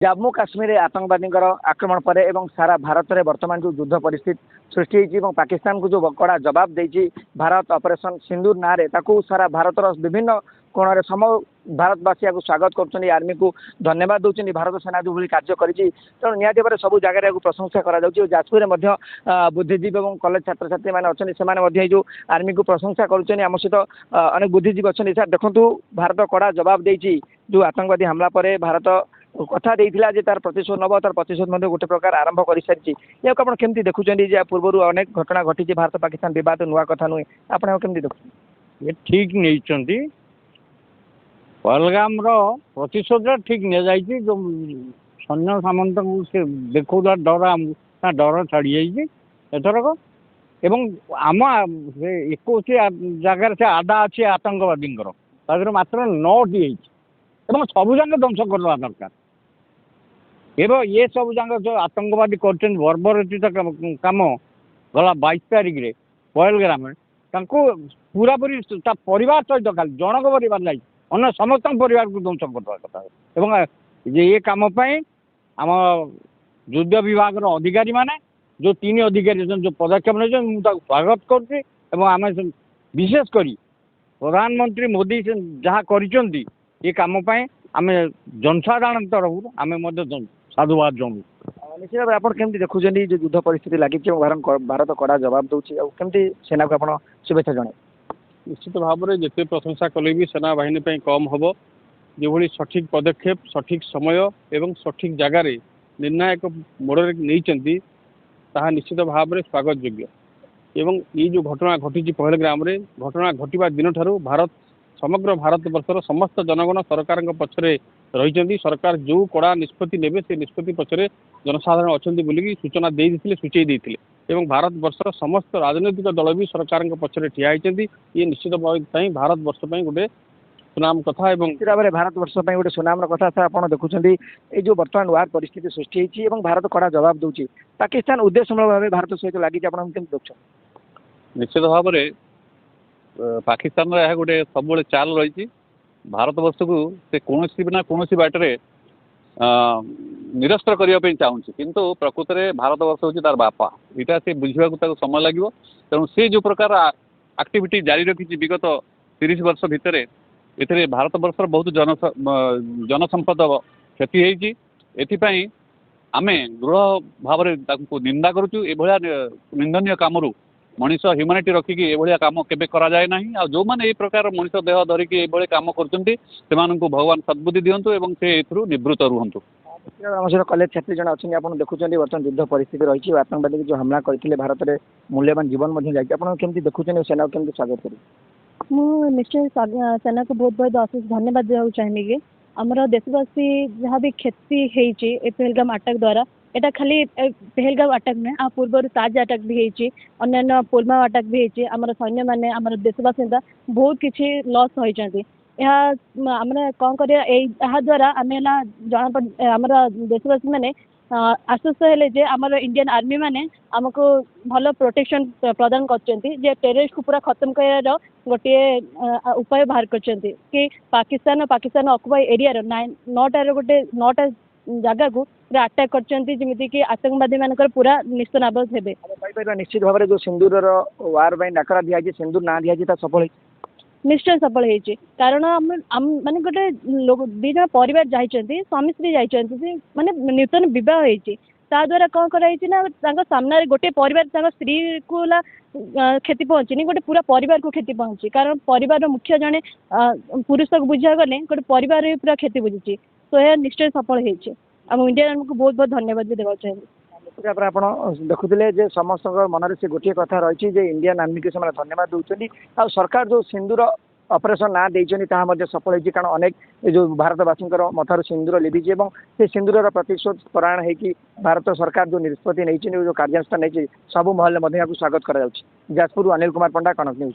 जम्मू काश्मीर आतंकवादी आक्रमण पर एवं सारा भारत में वर्तमान जो युद्ध परिस्थिति सृष्टि होती पाकिस्तान को जो कड़ा जवाब देती भारत ऑपरेशन सिंदूर ना सारा भारत विभिन्न कोण में सम भारतवासी को स्वागत कर आर्मी को धन्यवाद दूसरी भारत सेना जो कार्य कर निहती भाव सब जगह प्रशंसा करापुर में बुद्धिजीवी और कॉलेज छात्र छात्री मैंने अच्छा जो आर्मी को प्रशंसा करुँच आम सहित अनेक बुद्धिजीवी अच्छा सर देखु भारत कड़ा जवाब देती जो आतंकवादी हमला पर भारत कथा देइथिला जे तार प्रतिशोध नब तार प्रतिशोध गोटे प्रकार आरंभ कर सारी या केमती देखुं पूर्व अनेक घटना घटी भारत पाकिस्तान विवाद नुआ कथा नुहे आपमती देखुं ये ठीक नहीं पहलगाम प्रतिशोध ठीक नि जाइए जो सैन्य सामंत को से देखा डर डर छाड़ी एथरक एवं आम 21 जगार से आडा अच्छे आतंकवादी मात्र 9टी सबू जाक ध्वंस करवा दरकार एवं ये सब जाक जो आतंकवादी कर बर्बरचित कम गला 22 तारिख में पहलगाम पूरा पूरी परिवार सहित खाली जनक परिवार नहीं अन्य समस्त परिवार को ध्वंस करवा कथा एवं ये कम आम युद्ध विभाग अधिकारी माने जो 3 अधिकारी जो पदक्षेप नहीं स्वागत करम विशेषकर प्रधानमंत्री मोदी जहाँ कर ये कम आम जनसाधारण तरफ आम साधुवाद जनाऊँ निश्चित भाव आप देखुं जो युद्ध परिस्थिति लगी भारत कड़ा जवाब दूसरी सेना को आप शुभेच्छा जन निश्चित भाव में जिते प्रशंसा कले भी सेना बाहिनी कम हम जो सठिक पदक्षेप सठिक समय एवं सठिक जगार निर्णायक मोड़ नहीं ताहा निश्चित भाव में स्वागत योग्य एवं ये जो घटना घटी पहलगाम घटना घटवा दिन ठारू भारत समग्र भारत वर्षर समस्त जनगण सरकार पक्षरे रही सरकार जो कड़ा निष्पत्ति ने से निष्पत्ति पक्षरे जनसाधारण अच्छा बोलिकी सूचना देते सूचई एवं भारत वर्षर समस्त राजनैतिक दल भी सरकार पक्षरे ठिया होती ये निश्चित भाव भारत वर्ष गोटे सुनाम कथा भाव में भारत वर्ष गोटे सुनाम कथा सर आप देखुं ये जो बर्तमान वार परिस्थिति सृष्टि होती भारत कड़ा जवाब दूसरी पाकिस्तान उद्देश्यमूलक भाव भारत सहित लगी देख निश्चित भाव में पाकिस्तान यह गोटे सब चाल रही भारत वर्ष को से कौन ना कौन बाटे निरस्त्र करने चाहूँगी किंतु प्रकृत में भारत वर्ष हूँ तार बापा यहाँ से बुझा समय लगे तेणु से जो प्रकार एक्टिविटी जारी रखी विगत 30 वर्ष भितर ए भारत वर्षर बहुत जनसंपद क्षति होती आम दृढ़ भाव निंदा करुचु निंदनीय कमरू मनीष ह्यूमानिटी रखिकी ये कम केबे करा जाए नहीं आ जो मैंने ये प्रकार मनीष देह धरिकी ये कम कर भगवान सद्बुद्धि दिंतु एवं से निवृत्त रुहतु कॉलेज छात्री जन अच्छे आप देखुं बर्तमान युद्ध परिस्थिति रही आतंकवादी जो हमला करते भारत में मूल्यवान जीवन केमती देखुं सेना को केमती स्वागत करें मु निश्चय सेना को बहुत बहुत अशेष धन्यवाद देना चाहिए कि आमर देशवासी जहाँ भी क्षति होती पहलगाम अटैक द्वारा एटा खाली पहलगाम अटैक नुहे आ पूर्व ताज अटैक भी होती अन्य पुलवामा अटैक भी होती आमर सैन्य मैंने आमर देशवासी बहुत किसी लॉस होती आम कौन कर द्वारा आम जना आमर देशवासी मैंने आश्वस्त हेले जे आमर इंडियन आर्मी मैंने आमको भल प्रोटेक्शन प्रदान कर टेररिस्ट को पूरा खत्म कर गोटे उपाय बाहर कि पाकिस्तान ऑक्युपाई एरिया 9टार गोटे 9टा जगह को पूरा अटैक करमती आतंकवादी मानकर पूरा निस्तनाबद हे निश्चित भाव में जो सिंदूर वार डाकरा दिखाई सिंदूर ना दिखाई सफल निश्चय सफल होती कारण माने गोटे दी जन परिवार जाइए स्वामी स्त्री जाइए माने नूतन बहुत होती द्वारा कौन कर सामने गोटे परिवार स्त्री को क्षति पहुँचनी गोटे पूरा परिवार को क्षति पहुँची कारण परिवार मुख्य जड़े पुरुष को बुझा गले गोटे परिवार भी पूरा क्षति बुझी तो यह निश्चय सफल होती इंडियन आर्मी को बहुत बहुत धन्यवाद भी देना चाहिए आप देखुले समस्त मन से गोटे कथा रही इंडियन आर्मी को धन्यवाद दूसरी आ सरकार जो सिंदूर ऑपरेशन ना देते सफल होती कारण अनेक जो भारतवासी मथार सिंदूर लिभिज से सिंदूर प्रतिशोध परायण होगी भारत सरकार जो निष्पत्ति नहीं जो कार्यानुष्ठान नहीं सब महल में स्वागत कर जाजपुर अनिल कुमार पंडा कनक न्यूज।